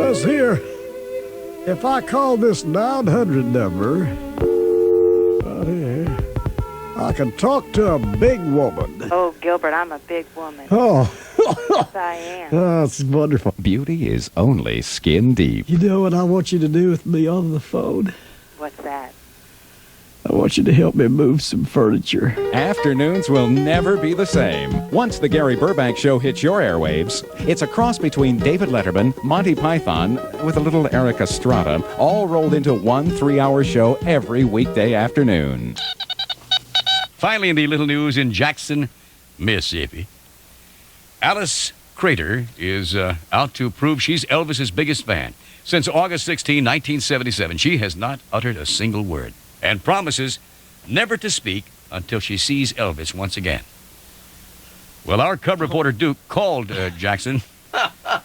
says here, if I call this 900 number, I can talk to a big woman. Oh, Gilbert, I'm a big woman. Oh. Yes, I am. Oh, that's wonderful. Beauty is only skin deep. You know what I want you to do with me on the phone? What's that? I want you to help me move some furniture. Afternoons will never be the same. Once the Gary Burbank Show hits your airwaves, it's a cross between David Letterman, Monty Python, with a little Eric Estrada, all rolled into one 3-hour show every weekday afternoon. Finally, in the little news in Jackson, Mississippi, Alice Crater is out to prove she's Elvis's biggest fan. Since August 16, 1977, she has not uttered a single word and promises never to speak until she sees Elvis once again. Well, our cub reporter Duke called Jackson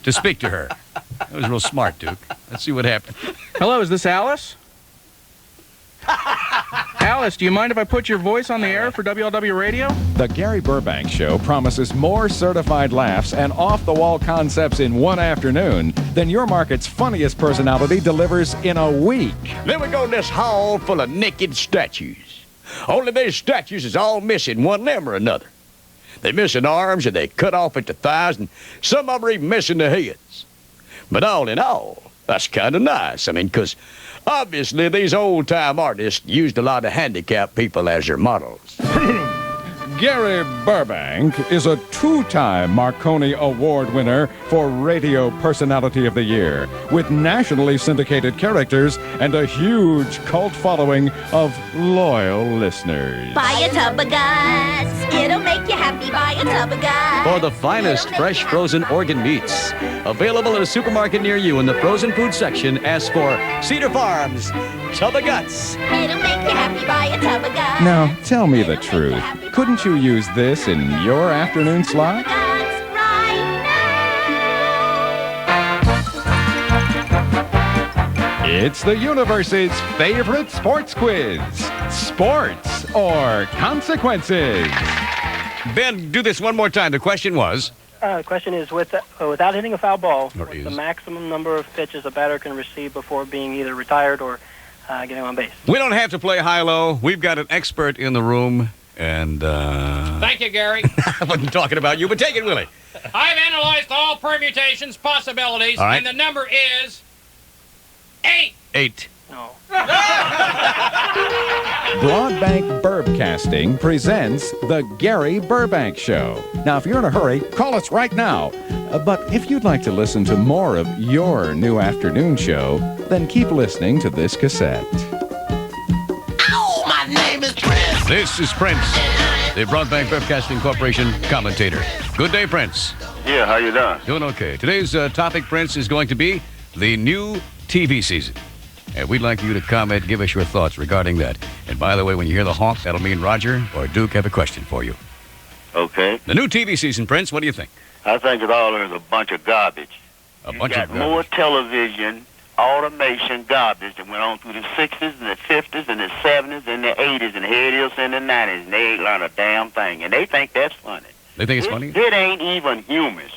to speak to her. That was real smart, Duke. Let's see what happened. Hello, is this Alice? Alice, do you mind if I put your voice on the air for WLW Radio? The Gary Burbank Show promises more certified laughs and off-the-wall concepts in one afternoon than your market's funniest personality delivers in a week. Then we go in this hall full of naked statues. Only these statues is all missing one limb or another. They missing arms and they cut off at the thighs, and some of them are even missing the heads. But all in all, that's kind of nice. I mean, because obviously these old-time artists used a lot of handicapped people as their models. Gary Burbank is a 2-time Marconi Award winner for Radio Personality of the Year, with nationally syndicated characters and a huge cult following of loyal listeners. Buy a tub of gas, it'll make you happy. Buy a tub of gas. For the finest fresh frozen organ meats, available at a supermarket near you in the frozen food section, ask for Cedar Farms Tub of Guts. It'll make you happy. Buy a tub of gas. Now, tell me the truth. Couldn't you use this in your afternoon slot? It's the universe's favorite sports quiz. Sports or consequences? Ben, do this one more time. The question was? The question is, without hitting a foul ball, Or what's is. the maximum number of pitches a batter can receive before being either retired or getting on base? We don't have to play high-low. We've got an expert in the room, and, Thank you, Gary. I wasn't talking about you, but take it, Willie. I've analyzed all permutations, possibilities, All right. and the number is 8. 8. No. Broadbank Burbcasting presents the Gary Burbank Show. Now, if you're in a hurry, call us right now. But if you'd like to listen to more of your new afternoon show, then keep listening to this cassette. Oh, my name is Prince. This is Prince, the Broadbank Broadcasting Corporation commentator. Good day, Prince. Yeah, how you doing? Doing okay. Today's topic, Prince, is going to be the new TV season. And we'd like you to comment, give us your thoughts regarding that. And by the way, when you hear the honk, that'll mean Roger or Duke have a question for you. Okay. The new TV season, Prince, what do you think? I think it all is a bunch of garbage. A You bunch got of garbage. more television, automation garbage that went on through the 60s and the 50s and the 70s and the 80s, and here it is in the 90s, and they ain't learned a damn thing. And they think that's funny. They think it's funny? It ain't even humorous.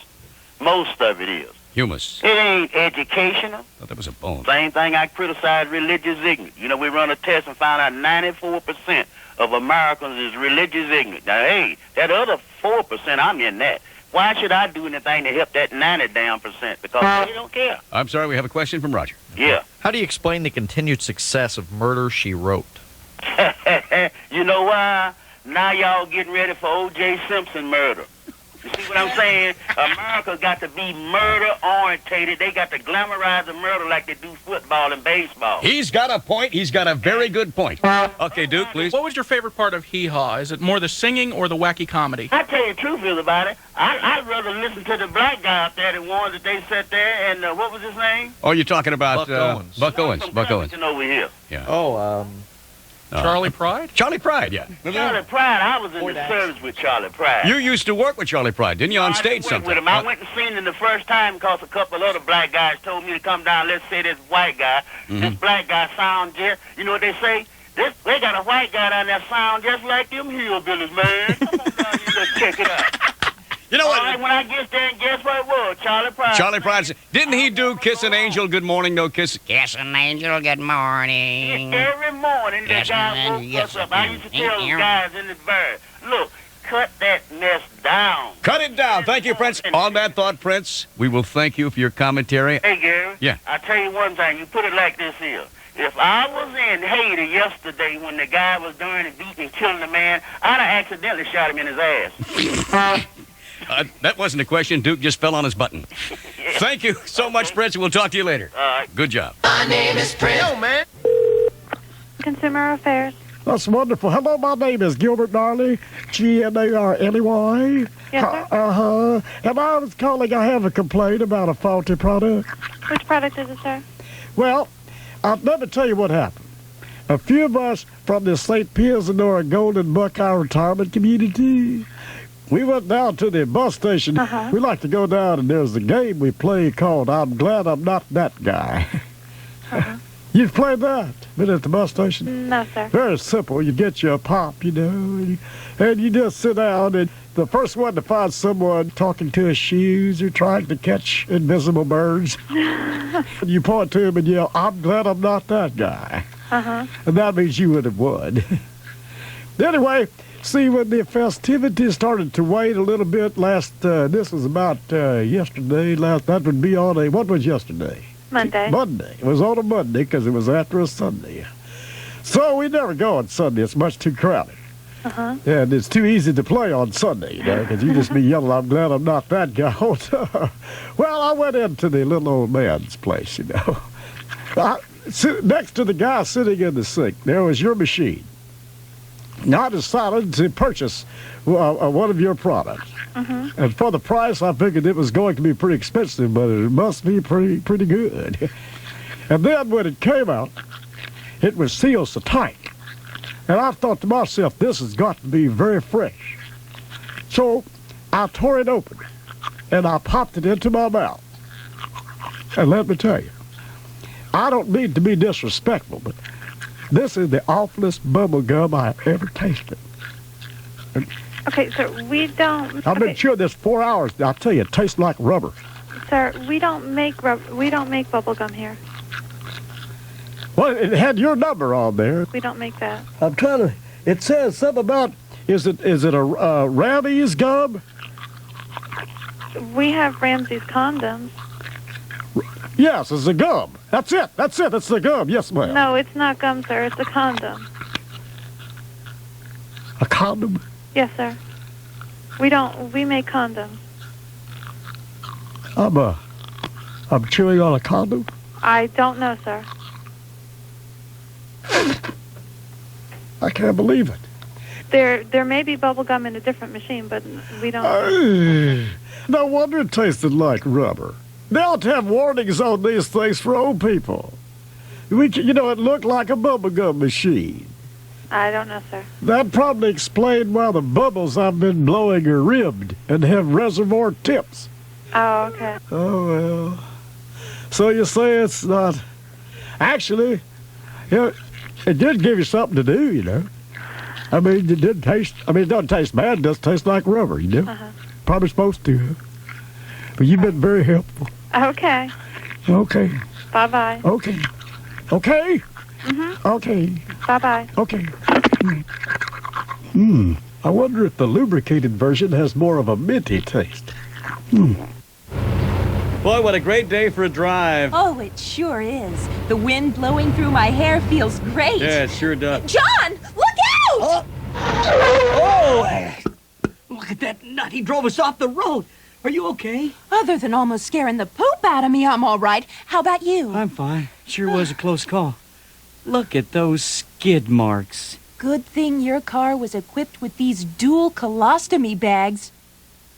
Most of it is. Humus. It ain't educational. I thought that was a bone. Same thing I criticize religious ignorance. You know, we run a test and found out 94% of Americans is religious ignorant. Now, hey, that other 4%, I'm in that. Why should I do anything to help that 90 damn percent? Because they don't care. I'm sorry, we have a question from Roger. Yeah. How do you explain the continued success of Murder, She Wrote? You know why? Now y'all getting ready for O.J. Simpson murder. You see what I'm saying? America got to be murder-orientated. They got to glamorize the murder like they do football and baseball. He's got a point. He's got a very good point. Okay, Duke, please. What was your favorite part of Hee Haw? Is it more the singing or the wacky comedy? I tell you the truth is about it. I'd rather listen to the black guy up there, the one that they sat there, and what was his name? Oh, you're talking about Buck Owens. Buck Owens. Buck Owens. Over here. Yeah. Oh, Charlie Pride? Charlie Pride, yeah. Charlie Pride, I was in the service with Charlie Pride. You used to work with Charlie Pride, didn't you, on stage I went with sometime? him. I went and seen him the first time because a couple of other black guys told me to come down. Let's say this white guy, this black guy sound just, you know what they say? They got a white guy down there sound just like them hillbillies, man. Come on down here, let's check it out. You know what? All right, when I get there, and guess what it was? Charlie Pride. Charlie Pride. Didn't he do Kiss an Angel, Good Morning, No Kiss? Kiss an angel, good morning. Every morning the guy woke us up. I used to tell the guys in the bar, look, cut that mess down. Cut it down. Thank you, Prince. On that thought, Prince, we will thank you for your commentary. Hey, Gary. Yeah. I tell you one thing. You put it like this here. If I was in Haiti yesterday when the guy was doing the beating and killing the man, I'd have accidentally shot him in his ass. That wasn't a question. Duke just fell on his button. Thank you so much, Prince. We'll talk to you later. All right. Good job. My name is Prince. Yo, man. Consumer Affairs. That's wonderful. Hello, my name is Gilbert Gnarley, Gnarley. Yes, sir. Uh-huh. And I was calling, I have a complaint about a faulty product. Which product is it, sir? Well, let me tell you what happened. A few of us from the St. Piers and Nora Golden Buckeye retirement community, we went down to the bus station. Uh-huh. We like to go down, and there's a game we play called I'm Glad I'm Not That Guy. Uh-huh. You've played that? Been at the bus station? No, sir. Very simple. You get you a pop, you know, and you just sit down, and the first one to find someone talking to his shoes or trying to catch invisible birds, you point to him and yell, I'm glad I'm not that guy. Uh-huh. And that means you would have won. Anyway, see, when the festivities started to wane a little bit this was about yesterday, that would be on what was yesterday? Monday. Monday. It was on a Monday because it was after a Sunday. So we never go on Sunday. It's much too crowded. Uh-huh. And it's too easy to play on Sunday, you know, because you just be yelling, I'm glad I'm not that guy. Well, I went into the little old man's place, you know. Next to the guy sitting in the sink, there was your machine. Now, I decided to purchase one of your products. Mm-hmm. And for the price, I figured it was going to be pretty expensive, but it must be pretty good. And then when it came out, it was sealed so tight. And I thought to myself, this has got to be very fresh. So I tore it open, and I popped it into my mouth. And let me tell you, I don't mean to be disrespectful, but this is the awfulest bubble gum I've ever tasted. Okay, sir, we don't... I've been chewing this 4 hours. I'll tell you, it tastes like rubber. Sir, we don't make bubble gum here. Well, it had your number on there. We don't make that. I'm trying to... It says something about... Is it a Ramsey's gum? We have Ramsey's condoms. Yes, it's a gum. That's it. It's the gum. Yes, ma'am. No, it's not gum, sir. It's a condom. A condom? Yes, sir. We make condoms. I'm chewing on a condom? I don't know, sir. I can't believe it. There may be bubble gum in a different machine, but we don't. No wonder it tasted like rubber. They ought to have warnings on these things for old people. It looked like a bubblegum machine. I don't know, sir. That probably explained why the bubbles I've been blowing are ribbed and have reservoir tips. Oh, okay. Oh, well. So you say it's not... Actually, it did give you something to do, you know. I mean, it did taste... it doesn't taste bad. It does taste like rubber, you know. Uh-huh. Probably supposed to. But you've been very helpful. Okay. Okay. Bye-bye. Okay. Okay? Mm-hmm. Okay. Bye-bye. Okay. I wonder if the lubricated version has more of a minty taste. Boy, what a great day for a drive. Oh, it sure is. The wind blowing through my hair feels great. Yeah, it sure does. John, look out! Oh! Look at that nut. He drove us off the road. Are you okay? Other than almost scaring the poop out of me, I'm all right. How about you? I'm fine. Sure was a close call. Look at those skid marks. Good thing your car was equipped with these dual colostomy bags.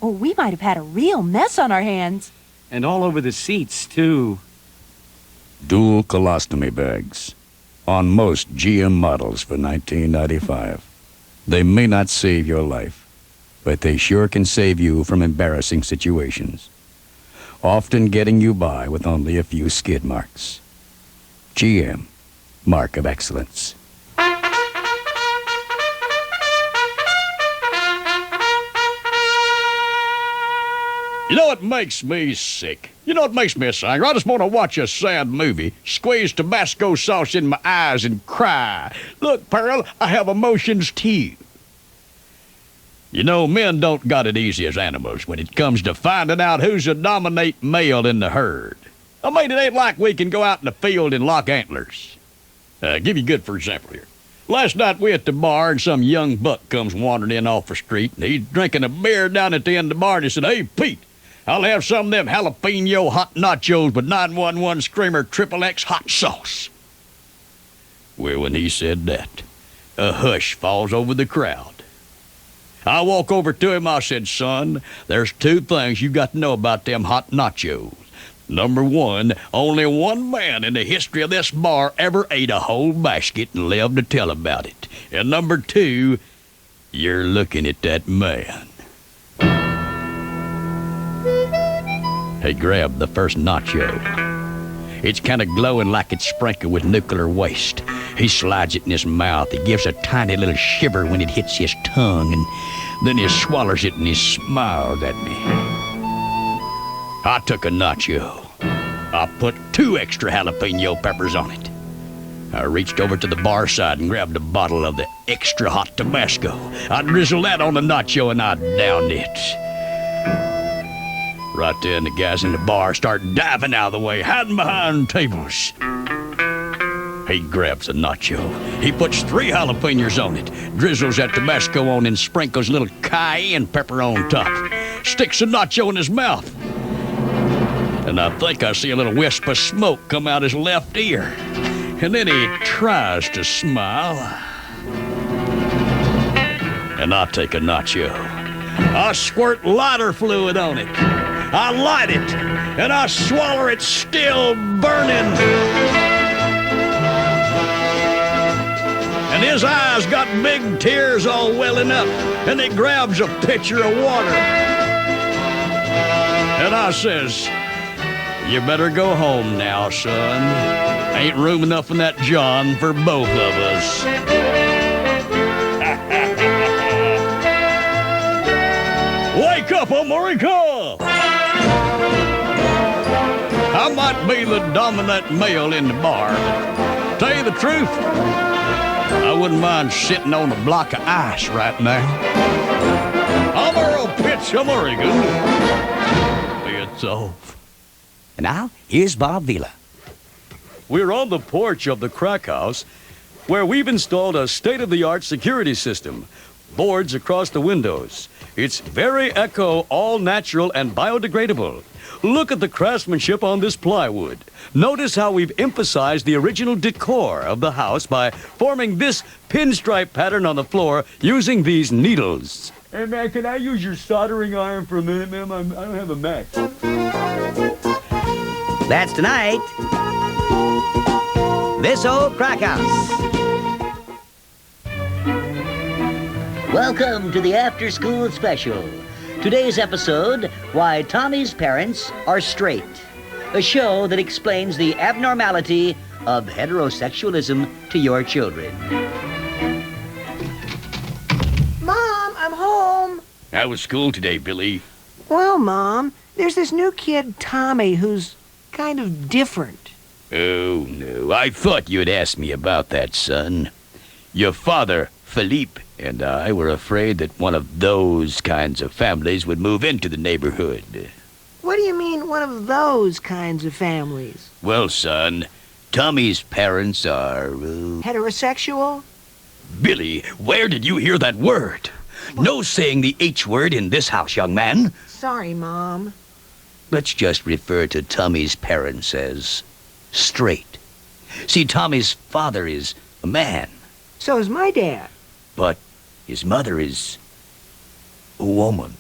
Or we might have had a real mess on our hands. And all over the seats, too. Dual colostomy bags. On most GM models for 1995. They may not save your life, but they sure can save you from embarrassing situations. Often getting you by with only a few skid marks. GM. Mark of excellence. You know what makes me sick? You know what makes me sick? I just want to watch a sad movie, squeeze Tabasco sauce in my eyes and cry. Look, Pearl, I have emotions too. You know, men don't got it easy as animals when it comes to finding out who's the dominate male in the herd. I mean, it ain't like we can go out in the field and lock antlers. Give you a good for example here. Last night we at the bar and some young buck comes wandering in off the street and he's drinking a beer down at the end of the bar and he said, "Hey, Pete, I'll have some of them jalapeno hot nachos with 911 Screamer XXX hot sauce." Well, when he said that, a hush falls over the crowd. I walk over to him, I said, "Son, there's two things you got to know about them hot nachos. Number one, only one man in the history of this bar ever ate a whole basket and lived to tell about it. And number two, you're looking at that man." He grabbed the first nacho. It's kind of glowing like it's sprinkled with nuclear waste. He slides it in his mouth. He gives a tiny little shiver when it hits his tongue, and then he swallows it and he smiles at me. I took a nacho. I put 2 extra jalapeno peppers on it. I reached over to the bar side and grabbed a bottle of the extra hot Tabasco. I drizzled that on the nacho and I downed it. Right then, the guys in the bar start diving out of the way, hiding behind tables. He grabs a nacho. He puts 3 jalapenos on it, drizzles that Tabasco on and sprinkles a little cayenne pepper on top. Sticks the nacho in his mouth. And I think I see a little wisp of smoke come out his left ear. And then he tries to smile. And I take a nacho. I squirt lighter fluid on it. I light it, and I swallow it still burning. And his eyes got big tears all welling up, and he grabs a pitcher of water. And I says, "You better go home now, son. Ain't room enough in that John for both of us." Wake up, America! I might be the dominant male in the bar, but tell you the truth, I wouldn't mind sitting on a block of ice right now. I'm Earl Pitch American. It's off. And now, here's Bob Vila. We're on the porch of the crack house, where we've installed a state-of-the-art security system. Boards across the windows. It's very eco, all-natural, and biodegradable. Look at the craftsmanship on this plywood. Notice how we've emphasized the original decor of the house by forming this pinstripe pattern on the floor using these needles. Hey, man, can I use your soldering iron for a minute, ma'am? I don't have a match. That's tonight. This Old Crack House. Welcome to the After School Special. Today's episode, Why Tommy's Parents Are Straight. A show that explains the abnormality of heterosexualism to your children. Mom, I'm home. How was school today, Billy? Well, Mom, there's this new kid, Tommy, who's kind of different. Oh, no. I thought you'd ask me about that, son. Your father, Philippe, and I were afraid that one of those kinds of families would move into the neighborhood. What do you mean, one of those kinds of families? Well, son, Tommy's parents are... Heterosexual? Billy, where did you hear that word? No saying the H word in this house, young man. Sorry, Mom. Let's just refer to Tommy's parents as straight. See, Tommy's father is a man. So is my dad. But his mother is a woman.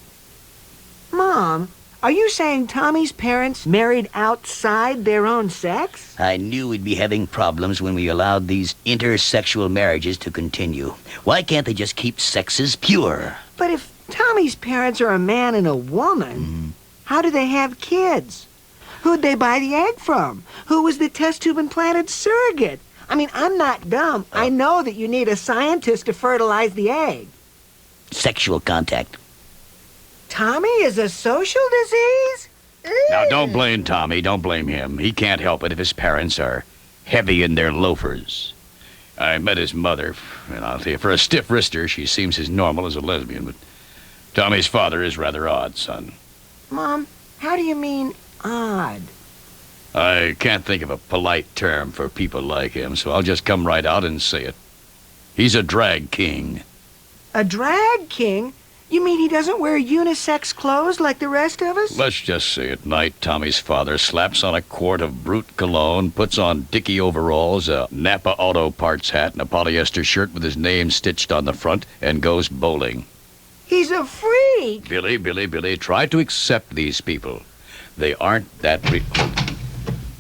Mom, are you saying Tommy's parents married outside their own sex? I knew we'd be having problems when we allowed these intersexual marriages to continue. Why can't they just keep sexes pure? But if Tommy's parents are a man and a woman, how do they have kids? Who'd they buy the egg from? Who was the test tube implanted surrogate? I mean, I'm not dumb. I know that you need a scientist to fertilize the egg. Sexual contact. Tommy is a social disease? Now, don't blame Tommy. Don't blame him. He can't help it if his parents are heavy in their loafers. I met his mother, and I'll tell you, for a stiff-wrister, she seems as normal as a lesbian, but Tommy's father is rather odd, son. Mom, how do you mean odd? I can't think of a polite term for people like him, so I'll just come right out and say it. He's a drag king. A drag king? You mean he doesn't wear unisex clothes like the rest of us? Let's just say at night, Tommy's father slaps on a quart of brute cologne, puts on dicky overalls, a Napa Auto Parts hat, and a polyester shirt with his name stitched on the front, and goes bowling. He's a freak! Billy, try to accept these people. They aren't that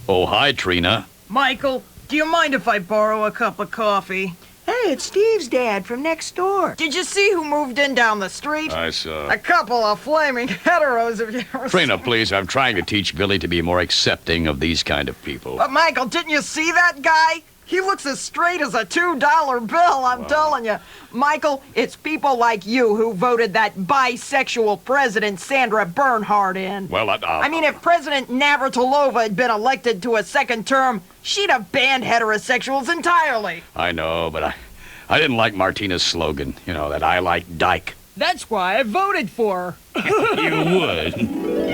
Oh, hi, Trina. Michael, do you mind if I borrow a cup of coffee? Hey, it's Steve's dad from next door. Did you see who moved in down the street? I saw. A couple of flaming heteros, have you ever Trina, seen? please, I'm trying to teach Billy to be more accepting of these kind of people. But, Michael, didn't you see that guy? He looks as straight as a $2 bill, I'm telling you. Michael, it's people like you who voted that bisexual president Sandra Bernhard in. Well, I mean, if President Navratilova had been elected to a second term, she'd have banned heterosexuals entirely. I know, but I didn't like Martina's slogan, you know, that I like dyke. That's why I voted for her. You would.